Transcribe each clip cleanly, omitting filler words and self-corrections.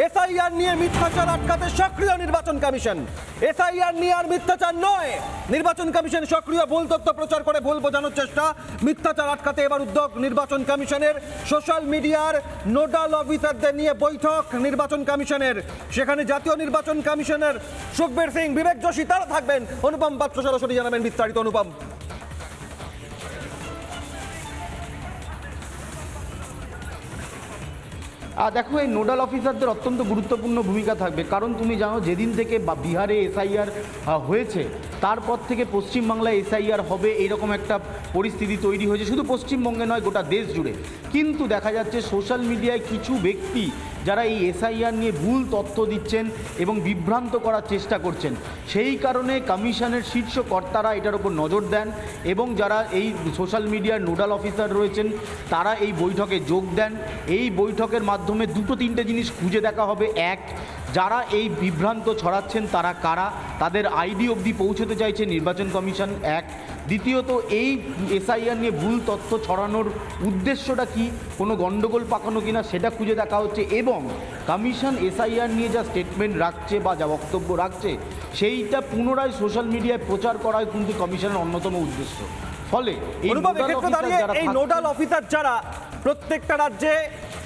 SIR নিয়ে মিথ্যাচার আটকাতে সক্রিয় নির্বাচন কমিশন। এসআইআর নিয়ে আর মিথ্যাচার নয়, নির্বাচন কমিশন সক্রিয় ভুল তথ্য প্রচার করে ভুল বোঝানোর চেষ্টা। মিথ্যাচার আটকাতে এবার উদ্যোগ নির্বাচন কমিশনের। সোশ্যাল মিডিয়ার নোডাল অফিসারদের নিয়ে বৈঠক নির্বাচন কমিশনের। সেখানে জাতীয় নির্বাচন কমিশনের সুখবীর সিং, বিবেক যোশী তারা থাকবেন। অনুপম পাত্র সরাসরি জানাবেন বিস্তারিত। অনুপম, দেখো, এই নোডাল অফিসারদের অত্যন্ত গুরুত্বপূর্ণ ভূমিকা থাকবে, কারণ তুমি জানো যেদিন থেকে বিহারে এসআইআর হয়েছে তারপর থেকে পশ্চিমবাংলায় এসআইআর হবে এইরকম একটা পরিস্থিতি তৈরি হয়েছে, শুধু পশ্চিমবঙ্গে নয় গোটা দেশ জুড়ে। কিন্তু দেখা যাচ্ছে সোশ্যাল মিডিয়ায় কিছু ব্যক্তি যারা এই এসআইআর নিয়ে ভুল তথ্য দিচ্ছেন এবং বিভ্রান্ত করার চেষ্টা করছেন। সেই কারণে কমিশনের শীর্ষ কর্তারা এটার উপর নজর দেন এবং যারা এই সোশ্যাল মিডিয়ার নোডাল অফিসার রয়েছেন তারা এই বৈঠকে যোগ দেন। এই বৈঠকের মাধ্যমে দুটো তিনটে জিনিস খুঁজে দেখা হবে। এক, যারা এই বিভ্রান্ত ছড়াচ্ছেন তারা কারা, তাদের আইডি অবধি পৌঁছতে চাইছে নির্বাচন কমিশন। এক, দ্বিতীয়ত এই এসআইআর নিয়ে ভুল তথ্য ছড়ানোর উদ্দেশ্যটা কি, কোনো গণ্ডগোল পাকানো কিনা সেটা খুঁজে দেখা হচ্ছে। এবং কমিশন এসআইআর নিয়ে যা স্টেটমেন্ট রাখছে বা যা বক্তব্য রাখছে সেইটা পুনরায় সোশ্যাল মিডিয়ায় প্রচার করাই কিন্তু কমিশনের অন্যতম উদ্দেশ্য। ফলে এই নোডাল অফিসার যারা প্রত্যেকটা রাজ্যে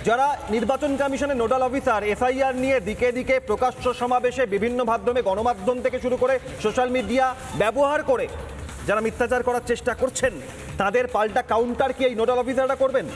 যারা নির্বাচন কমিশনের নোডাল অফিসার এসআইআর নিয়ে দিকে দিকে প্রকাশ্য সমাবেশে বিভিন্ন মাধ্যমে গণমাধ্যম থেকে শুরু করে সোশ্যাল মিডিয়া ব্যবহার করে যারা মিথ্যাচার করার চেষ্টা করছেন তাদের পাল্টা কাউন্টার কি এই নোডাল অফিসাররা করবেন?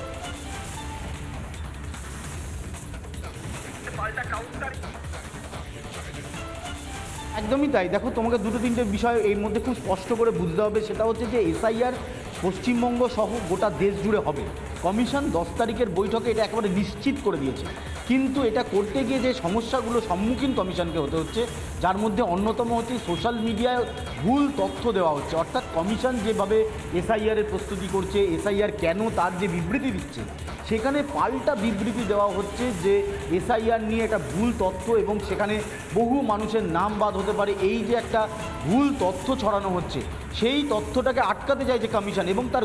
একদমই তাই। দেখো, তোমাকে দুটো তিনটে বিষয় এর মধ্যে খুব স্পষ্ট করে বুঝতে হবে। সেটা হচ্ছে যে এসআইআর পশ্চিমবঙ্গ সহ গোটা দেশ জুড়ে হবে। কমিশন 10 তারিখের বৈঠকে এটা একেবারে নিশ্চিত করে দিয়েছে। কিন্তু এটা করতে গিয়ে যে সমস্যাগুলো সম্মুখীন কমিশনকে হতে হচ্ছে, যার মধ্যে অন্যতম হচ্ছে সোশ্যাল মিডিয়ায় ভুল তথ্য দেওয়া হচ্ছে। অর্থাৎ কমিশন যেভাবে এসআইআরের প্রস্তুতি করছে, এসআইআর কেন তার যে বিবৃতি দিচ্ছে, সেখানে পাল্টা বিবৃতি দেওয়া হচ্ছে যে এসআইআর নিয়ে একটা ভুল তথ্য এবং সেখানে বহু মানুষের নাম বাদ হতে পারে, এই যে একটা ভুল তথ্য ছড়ানো হচ্ছে সেই তথ্যটাকে আটকাতে চাইছে কমিশন। এবং তার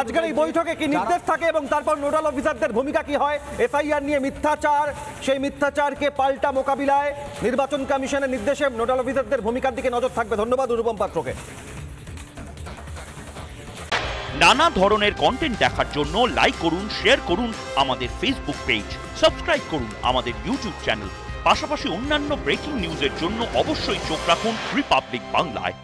আজকের এই বৈঠকে কি নির্দেশ থাকে এবং তারপর নোডাল অফিসারদের ভূমিকা কি হয়? এসআইআর নিয়ে মিথ্যাচার, সেই মিথ্যাচারকে পাল্টা মোকাবিলায় নির্বাচন কমিশনের নির্দেশে নোডাল অফিসারদের ভূমিকার দিকে নজর থাকবে। ধন্যবাদ অনুপম পাত্রকে। নানা ধরনের কন্টেন্ট দেখার জন্য লাইক করুন, শেয়ার করুন আমাদের ফেসবুক পেজ, সাবস্ক্রাইব করুন আমাদের ইউটিউব চ্যানেল। পাশাপাশি অন্যান্য ব্রেকিং নিউজের জন্য অবশ্যই চোখ রাখুন রিপাবলিক বাংলায়।